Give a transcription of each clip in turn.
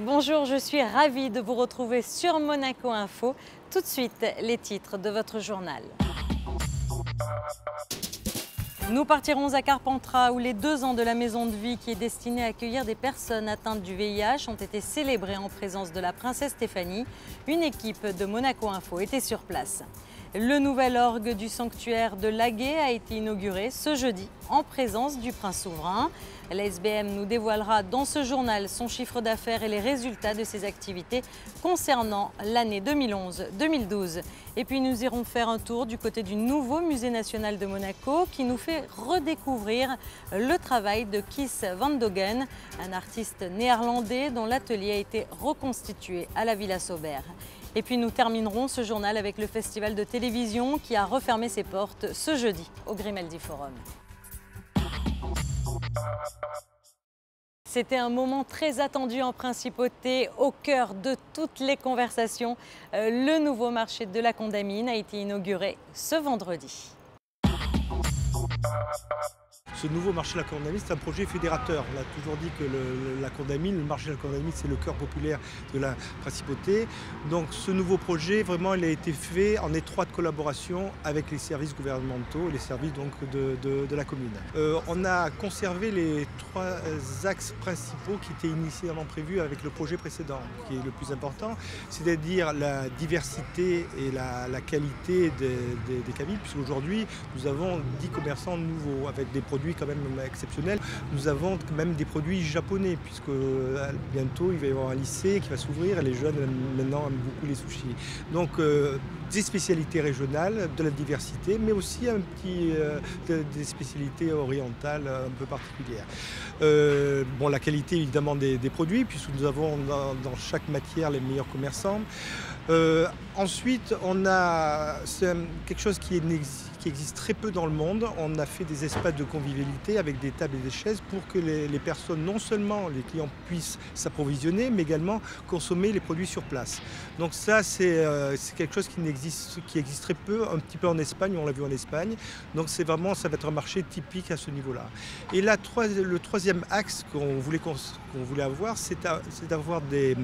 Bonjour, je suis ravie de vous retrouver sur Monaco Info. Tout de suite, les titres de votre journal. Nous partirons à Carpentras où les 2 ans de la maison de vie qui est destinée à accueillir des personnes atteintes du VIH ont été célébrés en présence de la princesse Stéphanie. Une équipe de Monaco Info était sur place. Le nouvel orgue du sanctuaire de Laguet a été inauguré ce jeudi en présence du prince souverain. La SBM nous dévoilera dans ce journal son chiffre d'affaires et les résultats de ses activités concernant l'année 2011-2012. Et puis nous irons faire un tour du côté du nouveau musée national de Monaco qui nous fait redécouvrir le travail de Kees van Dogen, un artiste néerlandais dont l'atelier a été reconstitué à la Villa Saubert. Et puis nous terminerons ce journal avec le festival de télévision qui a refermé ses portes ce jeudi au Grimaldi Forum. C'était un moment très attendu en principauté, au cœur de toutes les conversations. Le nouveau marché de la Condamine a été inauguré ce vendredi. Ce nouveau marché de la Condamine, c'est un projet fédérateur. On a toujours dit que la Condamine, le marché de la Condamine, c'est le cœur populaire de la principauté. Donc ce nouveau projet, vraiment, il a été fait en étroite collaboration avec les services gouvernementaux et les services donc, de la commune. On a conservé les 3 axes principaux qui étaient initialement prévus avec le projet précédent, qui est le plus important, c'est-à-dire la diversité et la qualité des cabines, puisqu'aujourd'hui, nous avons 10 commerçants nouveaux avec des produits quand même exceptionnels. Nous avons même des produits japonais puisque bientôt il va y avoir un lycée qui va s'ouvrir et les jeunes maintenant aiment beaucoup les sushis. Donc des spécialités régionales, de la diversité, mais aussi des spécialités orientales un peu particulières. La qualité évidemment des produits puisque nous avons dans chaque matière les meilleurs commerçants. Ensuite, c'est quelque chose qui existe très peu dans le monde. On a fait des espaces de convivialité avec des tables et des chaises pour que les personnes, non seulement les clients puissent s'approvisionner, mais également consommer les produits sur place. Donc ça, c'est quelque chose qui existe très peu, un petit peu en Espagne, on l'a vu en Espagne. Donc c'est vraiment, ça va être un marché typique à ce niveau-là. Et là, le troisième axe qu'on voulait avoir, c'est d'avoir des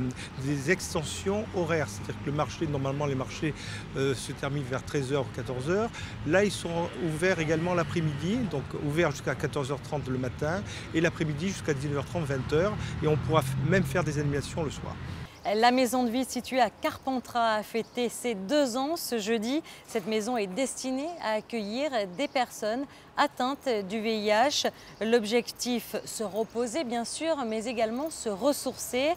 extensions horaires. C'est-à-dire que le marché, normalement les marchés se terminent vers 13h ou 14h. Là, ils sont ouverts également l'après-midi, donc ouverts jusqu'à 14h30 le matin et l'après-midi jusqu'à 19h30, 20h. Et on pourra même faire des animations le soir. La maison de vie située à Carpentras a fêté ses 2 ans ce jeudi. Cette maison est destinée à accueillir des personnes atteintes du VIH. L'objectif, se reposer bien sûr, mais également se ressourcer.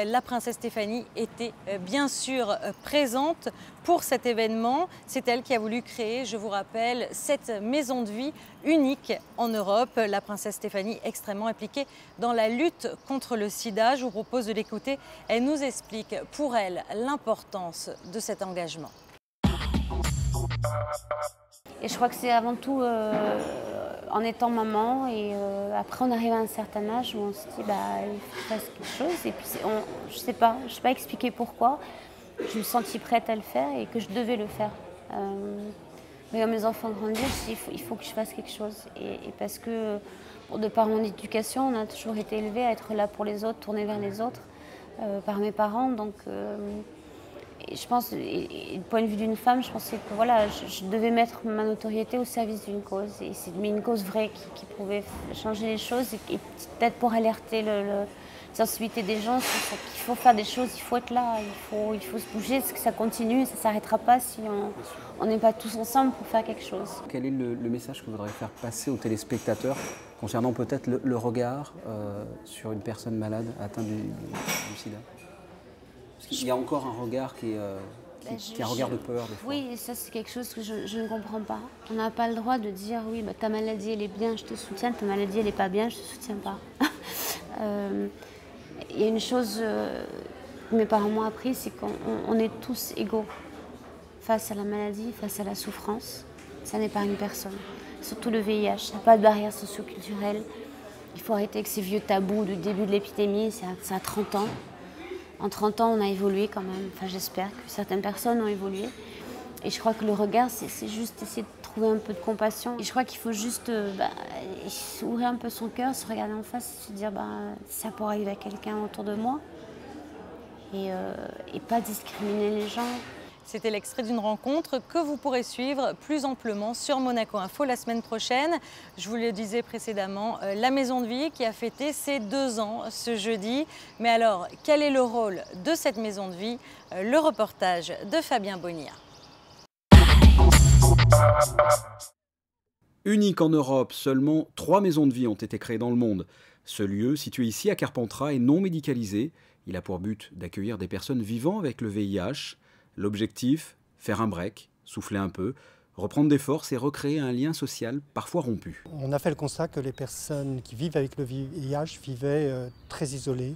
La princesse Stéphanie était bien sûr présente pour cet événement. C'est elle qui a voulu créer, je vous rappelle, cette maison de vie unique en Europe. La princesse Stéphanie extrêmement impliquée dans la lutte contre le sida. Je vous propose de l'écouter. Elle nous explique pour elle l'importance de cet engagement. Et je crois que c'est avant tout en étant maman et après on arrive à un certain âge où on se dit il faut que je fasse quelque chose et puis je sais pas expliquer pourquoi. Je me sentis prête à le faire et que je devais le faire. Mais quand mes enfants grandissent, je dis il faut que je fasse quelque chose et parce que de par mon éducation, on a toujours été élevés à être là pour les autres, tourner vers les autres par mes parents donc. Et je pense, du point de vue d'une femme, je pensais que voilà, je devais mettre ma notoriété au service d'une cause. Et c'est une cause vraie qui pouvait changer les choses et peut-être pour alerter la sensibilité des gens sur qu'il faut faire des choses, il faut être là, il faut se bouger, parce que ça continue, ça ne s'arrêtera pas si on n'est pas tous ensemble pour faire quelque chose. Quel est le message que vous voudriez faire passer aux téléspectateurs concernant peut-être le regard sur une personne malade atteinte du sida ? Il y a encore un regard qui est un regard de peur des fois. Oui, ça c'est quelque chose que je ne comprends pas. On n'a pas le droit de dire oui, ta maladie elle est bien, je te soutiens, ta maladie elle n'est pas bien, je ne te soutiens pas. Il y a une chose que mes parents m'ont appris, c'est qu'on est tous égaux face à la maladie, face à la souffrance. Ça n'épargne personne. Surtout le VIH, il n'y a pas de barrière socio-culturelle. Il faut arrêter avec ces vieux tabous du début de l'épidémie, ça a 30 ans. En 30 ans, on a évolué quand même. Enfin, j'espère que certaines personnes ont évolué. Et je crois que le regard, c'est juste essayer de trouver un peu de compassion. Et je crois qu'il faut juste ouvrir un peu son cœur, se regarder en face et se dire ça pourrait arriver à quelqu'un autour de moi. et pas discriminer les gens. C'était l'extrait d'une rencontre que vous pourrez suivre plus amplement sur Monaco Info la semaine prochaine. Je vous le disais précédemment, la Maison de Vie qui a fêté ses 2 ans ce jeudi. Mais alors, quel est le rôle de cette Maison de Vie? Le reportage de Fabien Bonnier. Unique en Europe, seulement 3 maisons de vie ont été créées dans le monde. Ce lieu, situé ici à Carpentras, est non médicalisé. Il a pour but d'accueillir des personnes vivant avec le VIH. L'objectif, faire un break, souffler un peu, reprendre des forces et recréer un lien social parfois rompu. On a fait le constat que les personnes qui vivent avec le VIH vivaient très isolées,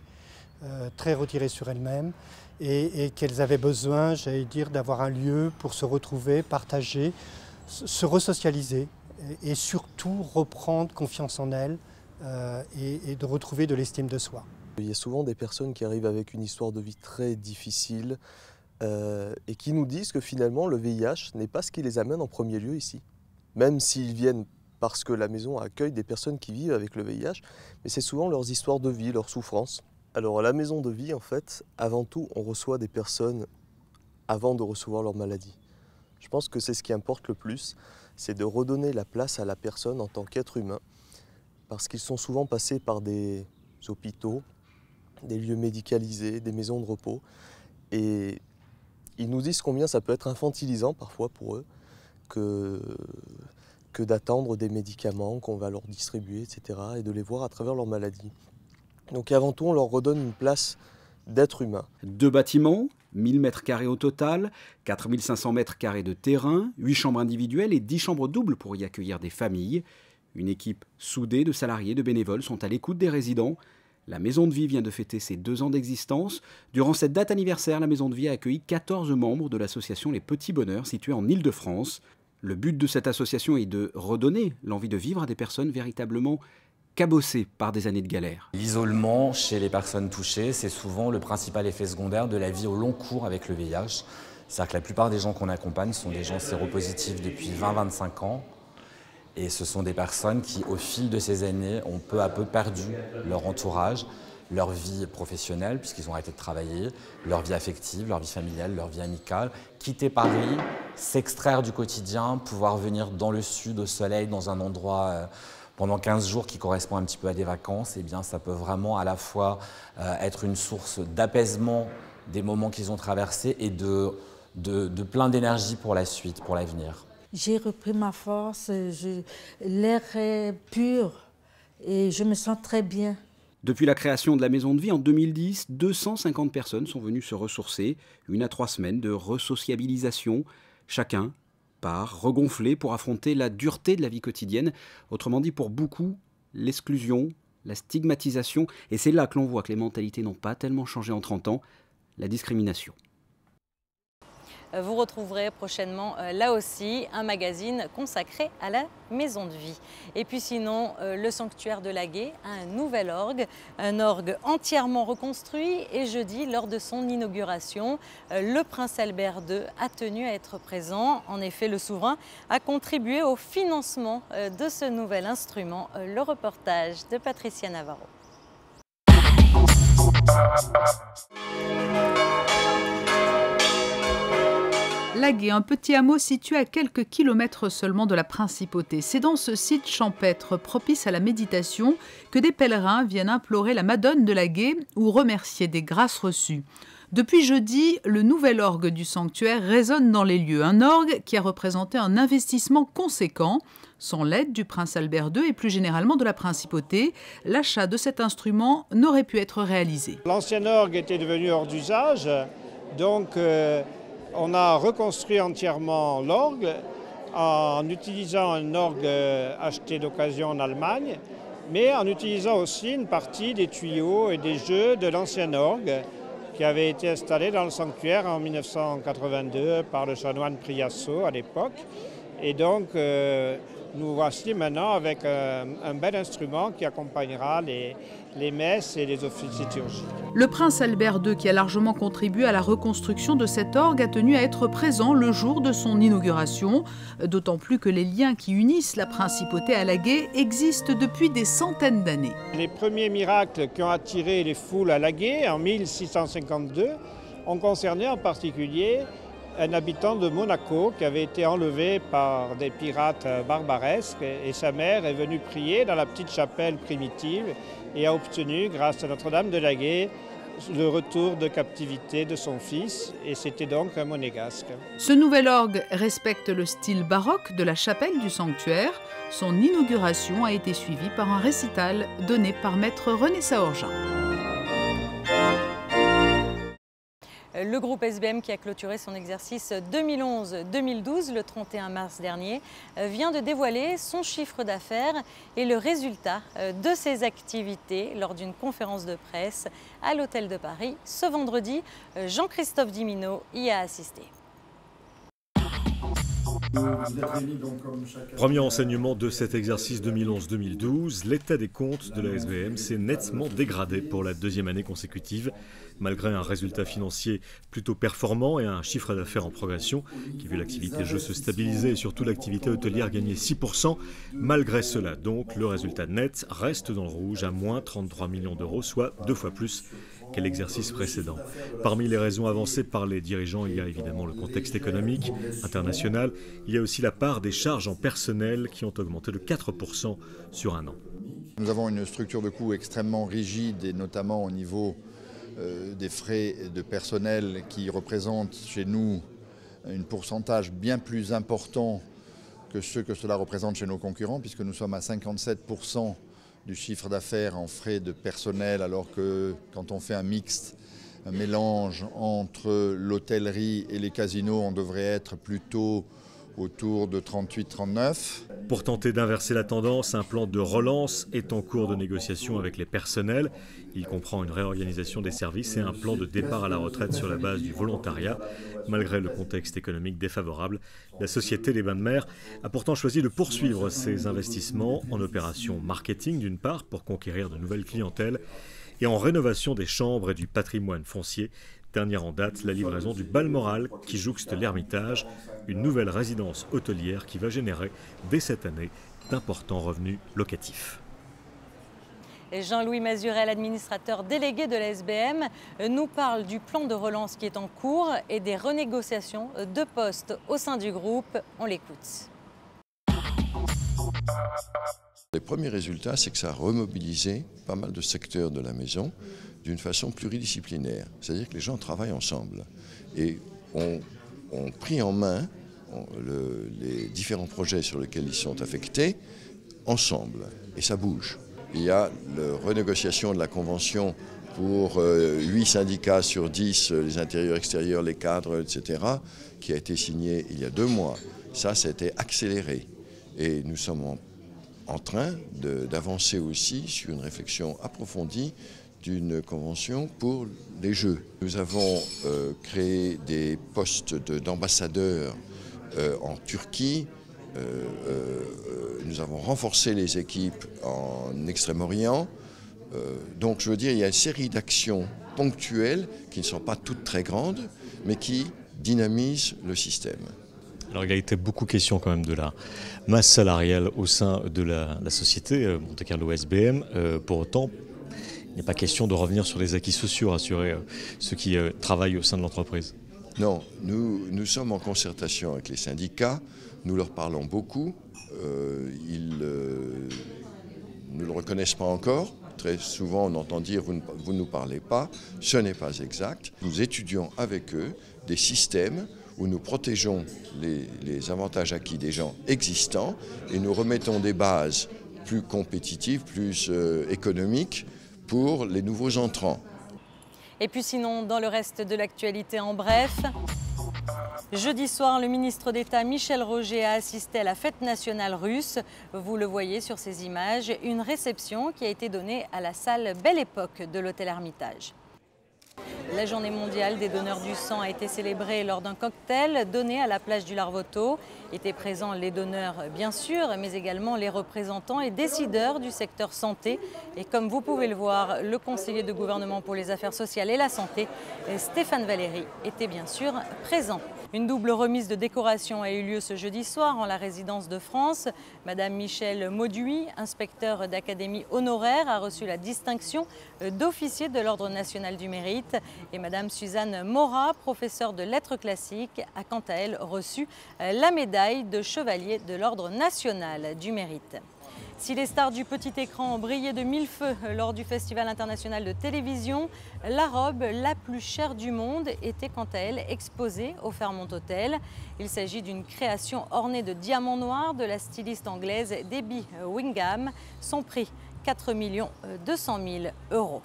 très retirées sur elles-mêmes et qu'elles avaient besoin, j'allais dire, d'avoir un lieu pour se retrouver, partager, se resocialiser et surtout reprendre confiance en elles et de retrouver de l'estime de soi. Il y a souvent des personnes qui arrivent avec une histoire de vie très difficile et qui nous disent que finalement le VIH n'est pas ce qui les amène en premier lieu ici. Même s'ils viennent parce que la maison accueille des personnes qui vivent avec le VIH, mais c'est souvent leurs histoires de vie, leurs souffrances. Alors à la maison de vie, en fait, avant tout, on reçoit des personnes avant de recevoir leur maladie. Je pense que c'est ce qui importe le plus, c'est de redonner la place à la personne en tant qu'être humain, parce qu'ils sont souvent passés par des hôpitaux, des lieux médicalisés, des maisons de repos, et ils nous disent combien ça peut être infantilisant parfois pour eux que d'attendre des médicaments qu'on va leur distribuer, etc., et de les voir à travers leur maladie. Donc avant tout, on leur redonne une place d'être humain. 2 bâtiments, 1000 m² au total, 4500 m² de terrain, 8 chambres individuelles et 10 chambres doubles pour y accueillir des familles. Une équipe soudée de salariés, de bénévoles sont à l'écoute des résidents. La Maison de Vie vient de fêter ses 2 ans d'existence. Durant cette date anniversaire, la Maison de Vie a accueilli 14 membres de l'association Les Petits Bonheurs, située en Île-de-France. Le but de cette association est de redonner l'envie de vivre à des personnes véritablement cabossées par des années de galère. L'isolement chez les personnes touchées, c'est souvent le principal effet secondaire de la vie au long cours avec le VIH. C'est-à-dire que la plupart des gens qu'on accompagne sont des gens séropositifs depuis 20-25 ans. Et ce sont des personnes qui, au fil de ces années, ont peu à peu perdu leur entourage, leur vie professionnelle, puisqu'ils ont arrêté de travailler, leur vie affective, leur vie familiale, leur vie amicale, quitter Paris, s'extraire du quotidien, pouvoir venir dans le sud, au soleil, dans un endroit pendant 15 jours qui correspond un petit peu à des vacances, eh bien, ça peut vraiment à la fois être une source d'apaisement des moments qu'ils ont traversés et de plein d'énergie pour la suite, pour l'avenir. J'ai repris ma force, l'air est pur et je me sens très bien. Depuis la création de la Maison de Vie en 2010, 250 personnes sont venues se ressourcer, 1 à 3 semaines de resociabilisation. Chacun part regonflé pour affronter la dureté de la vie quotidienne. Autrement dit, pour beaucoup, l'exclusion, la stigmatisation, et c'est là que l'on voit que les mentalités n'ont pas tellement changé en 30 ans, la discrimination. Vous retrouverez prochainement, là aussi, un magazine consacré à la Maison de Vie. Et puis sinon, le sanctuaire de Laguet a un nouvel orgue, un orgue entièrement reconstruit. Et jeudi, lors de son inauguration, le prince Albert II a tenu à être présent. En effet, le souverain a contribué au financement de ce nouvel instrument. Le reportage de Patricia Navarro. Laguet, un petit hameau situé à quelques kilomètres seulement de la principauté. C'est dans ce site champêtre propice à la méditation que des pèlerins viennent implorer la Madone de Laguet ou remercier des grâces reçues. Depuis jeudi, le nouvel orgue du sanctuaire résonne dans les lieux. Un orgue qui a représenté un investissement conséquent. Sans l'aide du prince Albert II et plus généralement de la principauté, l'achat de cet instrument n'aurait pu être réalisé. L'ancien orgue était devenu hors d'usage, donc on a reconstruit entièrement l'orgue en utilisant un orgue acheté d'occasion en Allemagne, mais en utilisant aussi une partie des tuyaux et des jeux de l'ancien orgue qui avait été installé dans le sanctuaire en 1982 par le chanoine Priasso à l'époque. Et donc nous voici maintenant avec un bel instrument qui accompagnera les messes et les offices liturgiques. Le prince Albert II, qui a largement contribué à la reconstruction de cet orgue, a tenu à être présent le jour de son inauguration, d'autant plus que les liens qui unissent la principauté à Laguet existent depuis des centaines d'années. Les premiers miracles qui ont attiré les foules à Laguet en 1652 ont concerné en particulier un habitant de Monaco qui avait été enlevé par des pirates barbaresques et sa mère est venue prier dans la petite chapelle primitive et a obtenu, grâce à Notre-Dame de Laguet, le retour de captivité de son fils, et c'était donc un monégasque. Ce nouvel orgue respecte le style baroque de la chapelle du sanctuaire. Son inauguration a été suivie par un récital donné par maître René Saorgin. Le groupe SBM, qui a clôturé son exercice 2011-2012 le 31 mars dernier, vient de dévoiler son chiffre d'affaires et le résultat de ses activités lors d'une conférence de presse à l'Hôtel de Paris ce vendredi. Jean-Christophe Dimino y a assisté. Premier enseignement de cet exercice 2011-2012, l'état des comptes de la SBM s'est nettement dégradé pour la deuxième année consécutive, malgré un résultat financier plutôt performant et un chiffre d'affaires en progression qui vu l'activité jeu se stabiliser et surtout l'activité hôtelière gagner 6%. Malgré cela, donc, le résultat net reste dans le rouge à moins 33 millions d'euros, soit 2 fois plus qu'à l'exercice précédent. Parmi les raisons avancées par les dirigeants, il y a évidemment le contexte économique international. Il y a aussi la part des charges en personnel qui ont augmenté de 4% sur un an. Nous avons une structure de coûts extrêmement rigide et notamment au niveau des frais de personnel qui représentent chez nous un pourcentage bien plus important que ce que cela représente chez nos concurrents, puisque nous sommes à 57% du chiffre d'affaires en frais de personnel, alors que quand on fait un mixte, un mélange entre l'hôtellerie et les casinos, on devrait être plutôt autour de 38-39. Pour tenter d'inverser la tendance, un plan de relance est en cours de négociation avec les personnels. Il comprend une réorganisation des services et un plan de départ à la retraite sur la base du volontariat. Malgré le contexte économique défavorable, la société Les Bains de Mer a pourtant choisi de poursuivre ses investissements en opérations marketing d'une part pour conquérir de nouvelles clientèles et en rénovation des chambres et du patrimoine foncier. Dernière en date, la livraison du Balmoral qui jouxte l'Ermitage, une nouvelle résidence hôtelière qui va générer dès cette année d'importants revenus locatifs. Jean-Louis Mazurel, administrateur délégué de la SBM, nous parle du plan de relance qui est en cours et des renégociations de postes au sein du groupe. On l'écoute. Les premiers résultats, c'est que ça a remobilisé pas mal de secteurs de la maison d'une façon pluridisciplinaire. C'est-à-dire que les gens travaillent ensemble et ont pris en main les différents projets sur lesquels ils sont affectés ensemble. Et ça bouge. Il y a la renégociation de la convention pour 8 syndicats sur 10, les intérieurs, extérieurs, les cadres, etc., qui a été signée il y a 2 mois. Ça a été accéléré. Et nous sommes en train d'avancer aussi sur une réflexion approfondie d'une convention pour les Jeux. Nous avons créé des postes d'ambassadeurs en Turquie. Nous avons renforcé les équipes en Extrême-Orient. Donc je veux dire, il y a une série d'actions ponctuelles qui ne sont pas toutes très grandes, mais qui dynamisent le système. Alors il a été beaucoup question quand même de la masse salariale au sein de la société Monte Carlo SBM. Pour autant, il n'est pas question de revenir sur les acquis sociaux, rassurer ceux qui travaillent au sein de l'entreprise. Non, nous sommes en concertation avec les syndicats, nous leur parlons beaucoup, ils ne le reconnaissent pas encore. Très souvent on entend dire vous ne nous parlez pas, ce n'est pas exact. Nous étudions avec eux des systèmes où nous protégeons les avantages acquis des gens existants et nous remettons des bases plus compétitives, plus économiques pour les nouveaux entrants. Et puis sinon, dans le reste de l'actualité en bref, jeudi soir, le ministre d'État Michel Roger a assisté à la fête nationale russe. Vous le voyez sur ces images, une réception qui a été donnée à la salle Belle Époque de l'hôtel Hermitage. La journée mondiale des donneurs du sang a été célébrée lors d'un cocktail donné à la plage du Larvoto. Étaient présents les donneurs bien sûr, mais également les représentants et décideurs du secteur santé. Et comme vous pouvez le voir, le conseiller de gouvernement pour les affaires sociales et la santé, Stéphane Valéry, était bien sûr présent. Une double remise de décoration a eu lieu ce jeudi soir en la résidence de France. Madame Michèle Mauduit, inspecteur d'académie honoraire, a reçu la distinction d'officier de l'Ordre national du mérite. Et Madame Suzanne Morat, professeure de lettres classiques, a quant à elle reçu la médaille de chevalier de l'Ordre national du mérite. Si les stars du petit écran ont brillé de mille feux lors du Festival international de télévision, la robe la plus chère du monde était quant à elle exposée au Fairmont Hotel. Il s'agit d'une création ornée de diamants noirs de la styliste anglaise Debbie Wingham. Son prix, 4 200 000 €.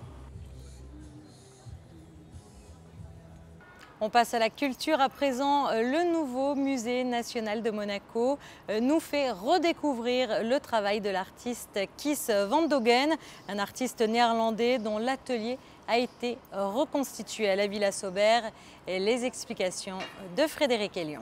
On passe à la culture à présent. Le nouveau musée national de Monaco nous fait redécouvrir le travail de l'artiste Kees van Dogen, un artiste néerlandais dont l'atelier a été reconstitué à la Villa Sauber. Et les explications de Frédéric Elion.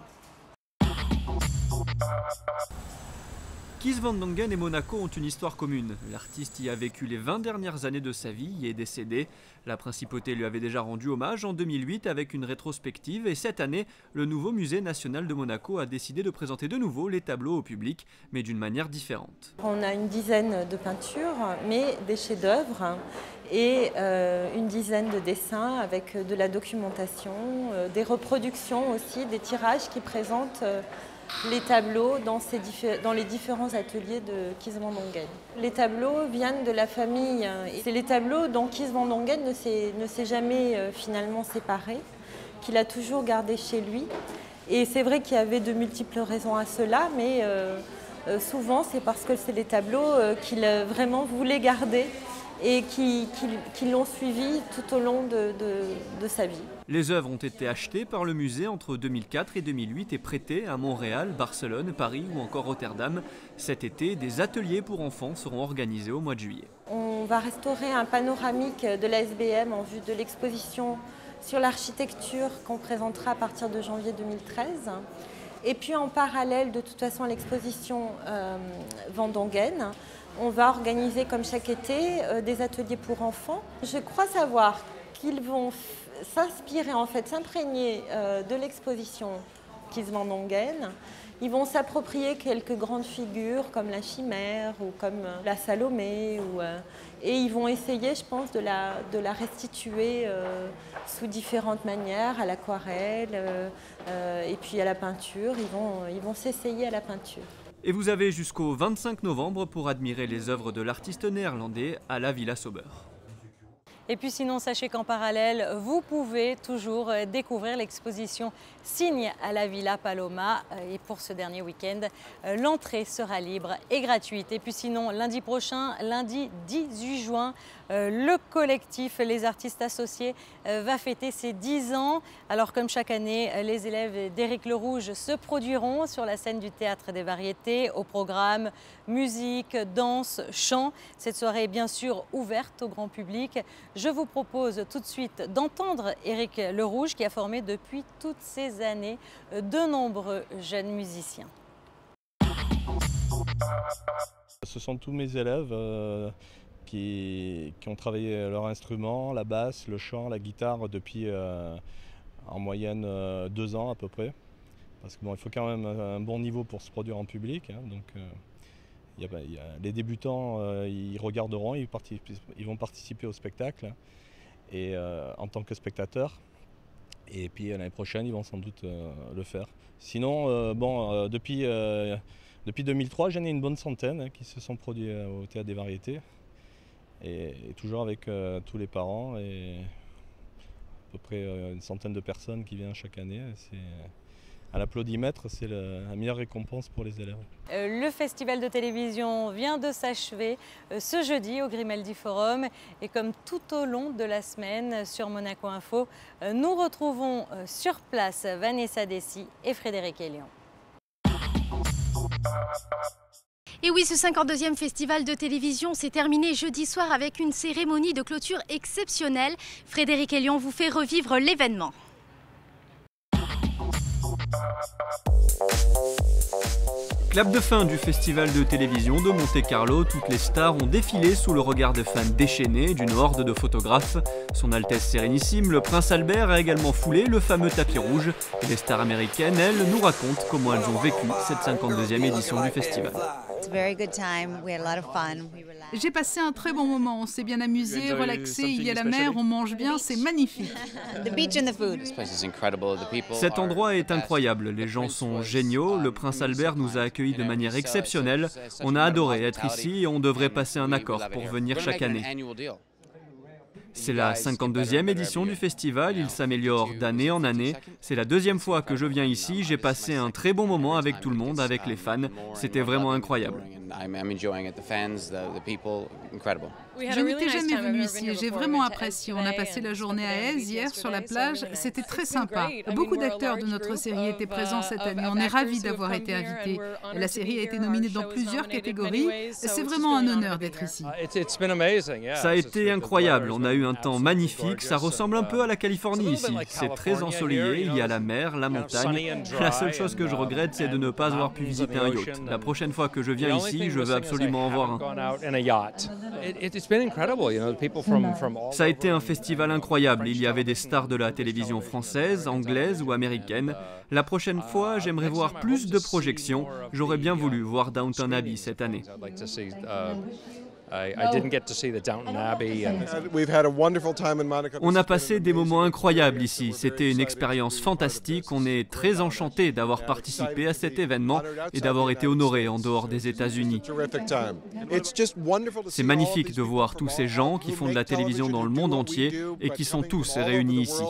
Kees van Dongen et Monaco ont une histoire commune. L'artiste y a vécu les 20 dernières années de sa vie, y est décédé. La principauté lui avait déjà rendu hommage en 2008 avec une rétrospective et cette année, le nouveau musée national de Monaco a décidé de présenter de nouveau les tableaux au public, mais d'une manière différente. On a une dizaine de peintures, mais des chefs-d'œuvre et une dizaine de dessins avec de la documentation, des reproductions aussi, des tirages qui présentent les tableaux dans les différents ateliers de Kees van Dongen. Les tableaux viennent de la famille. C'est les tableaux dont Kees van Dongen ne s'est jamais finalement séparé, qu'il a toujours gardé chez lui. Et c'est vrai qu'il y avait de multiples raisons à cela, mais souvent c'est parce que c'est les tableaux qu'il vraiment voulait garder et qui l'ont suivi tout au long de sa vie. Les œuvres ont été achetées par le musée entre 2004 et 2008 et prêtées à Montréal, Barcelone, Paris ou encore Rotterdam. Cet été, des ateliers pour enfants seront organisés au mois de juillet. On va restaurer un panoramique de la SBM en vue de l'exposition sur l'architecture qu'on présentera à partir de janvier 2013. Et puis en parallèle, de toute façon, à l'exposition Van Dongen, on va organiser comme chaque été des ateliers pour enfants. Je crois savoir qu'ils vont s'inspirer, en fait, s'imprégner de l'exposition Kees van Dongen. Ils vont s'approprier quelques grandes figures comme la Chimère ou comme la Salomé. Et ils vont essayer, je pense, de la restituer sous différentes manières, à l'aquarelle et puis à la peinture. Ils vont s'essayer à la peinture. Et vous avez jusqu'au 25 novembre pour admirer les œuvres de l'artiste néerlandais à la Villa Sauber. Et puis sinon, sachez qu'en parallèle, vous pouvez toujours découvrir l'exposition Signes à la Villa Paloma. Et pour ce dernier week-end, l'entrée sera libre et gratuite. Et puis sinon, lundi prochain, lundi 18 juin, le collectif Les Artistes Associés va fêter ses 10 ans. Alors comme chaque année, les élèves d'Éric Le Rouge se produiront sur la scène du Théâtre des Variétés. Au programme, musique, danse, chant. Cette soirée est bien sûr ouverte au grand public. Je vous propose tout de suite d'entendre Éric Le Rouge qui a formé depuis toutes ces années de nombreux jeunes musiciens. Ce sont tous mes élèves qui ont travaillé leur instrument, la basse, le chant, la guitare depuis en moyenne 2 ans à peu près. Parce que bon, il faut quand même un bon niveau pour se produire en public. Hein, donc, les débutants, ils regarderont, ils vont participer au spectacle et, en tant que spectateurs. Et puis l'année prochaine, ils vont sans doute le faire. Sinon, depuis 2003, j'en ai une bonne centaine qui se sont produits au Théâtre des Variétés. Et toujours avec tous les parents et à peu près une centaine de personnes qui viennent chaque année. À l'applaudimètre, c'est la meilleure récompense pour les élèves. Le festival de télévision vient de s'achever ce jeudi au Grimaldi Forum. Et comme tout au long de la semaine sur Monaco Info, nous retrouvons sur place Vanessa Dessy et Frédéric Elion. Et oui, ce 52e festival de télévision s'est terminé jeudi soir avec une cérémonie de clôture exceptionnelle. Frédéric Elion vous fait revivre l'événement. Clap de fin du festival de télévision de Monte-Carlo, toutes les stars ont défilé sous le regard de fans déchaînés d'une horde de photographes. Son Altesse Sérénissime, le Prince Albert, a également foulé le fameux tapis rouge. Et les stars américaines, elles, nous racontent comment elles ont vécu cette 52e édition du festival. J'ai passé un très bon moment, on s'est bien amusé, relaxé, il y a la mer, on mange bien, c'est magnifique. Cet endroit est incroyable, les gens sont géniaux, le Prince Albert nous a accueillis de manière exceptionnelle, on a adoré être ici et on devrait passer un accord pour venir chaque année. C'est la 52e édition du festival, il s'améliore d'année en année. C'est la deuxième fois que je viens ici, j'ai passé un très bon moment avec tout le monde, avec les fans. C'était vraiment incroyable. Je n'étais jamais venue ici et j'ai vraiment apprécié. On a passé la journée à Aise hier sur la plage, c'était très sympa. Beaucoup d'acteurs de notre série étaient présents cette année, on est ravis d'avoir été invités. La série a été nominée dans plusieurs catégories, c'est vraiment un honneur d'être ici. Ça a été incroyable, on a eu un temps magnifique, ça ressemble un peu à la Californie ici. C'est très ensoleillé, il y a la mer, la montagne. La seule chose que je regrette, c'est de ne pas avoir pu visiter un yacht. La prochaine fois que je viens ici, je veux absolument en voir un. Ça a été un festival incroyable, il y avait des stars de la télévision française, anglaise ou américaine. La prochaine fois, j'aimerais voir plus de projections. J'aurais bien voulu voir Downton Abbey cette année. On a passé des moments incroyables ici, c'était une expérience fantastique, on est très enchantés d'avoir participé à cet événement et d'avoir été honorés en dehors des États-Unis. C'est magnifique de voir tous ces gens qui font de la télévision dans le monde entier et qui sont tous réunis ici.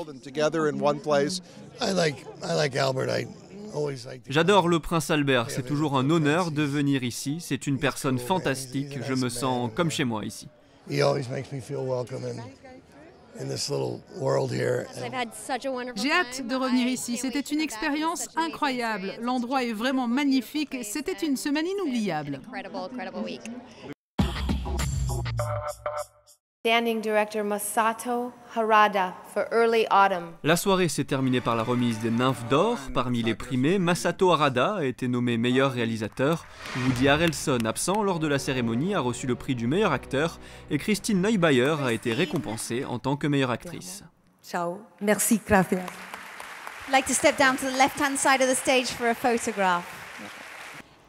J'adore le Prince Albert, c'est toujours un honneur de venir ici, c'est une personne fantastique, je me sens comme chez moi ici. J'ai hâte de revenir ici, c'était une expérience incroyable, l'endroit est vraiment magnifique, c'était une semaine inoubliable. Standing director Masato Harada for Early Autumn. La soirée s'est terminée par la remise des Nymphes d'Or. Parmi les primés, Masato Harada a été nommé meilleur réalisateur. Woody Harrelson, absent lors de la cérémonie, a reçu le prix du meilleur acteur et Christine Neubayer a été récompensée en tant que meilleure actrice. Ciao, merci, gracias. I'd like to step down to the left-hand side of the stage for a photograph.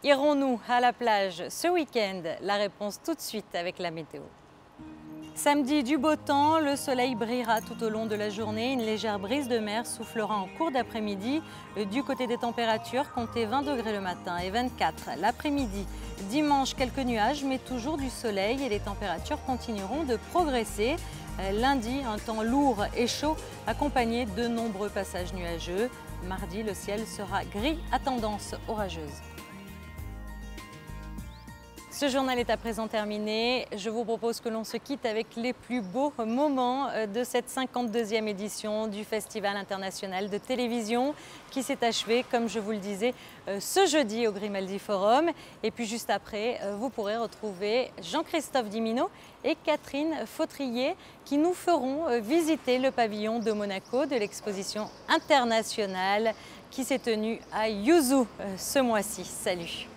Irons-nous à la plage ce week-end? La réponse tout de suite avec la météo. Samedi, du beau temps, le soleil brillera tout au long de la journée. Une légère brise de mer soufflera en cours d'après-midi. Du côté des températures, comptez 20 degrés le matin et 24 l'après-midi. Dimanche, quelques nuages, mais toujours du soleil et les températures continueront de progresser. Lundi, un temps lourd et chaud, accompagné de nombreux passages nuageux. Mardi, le ciel sera gris à tendance orageuse. Ce journal est à présent terminé. Je vous propose que l'on se quitte avec les plus beaux moments de cette 52e édition du Festival international de télévision qui s'est achevé, comme je vous le disais, ce jeudi au Grimaldi Forum. Et puis juste après, vous pourrez retrouver Jean-Christophe Dimino et Catherine Fautrier qui nous feront visiter le pavillon de Monaco de l'exposition internationale qui s'est tenue à Yuzu ce mois-ci. Salut!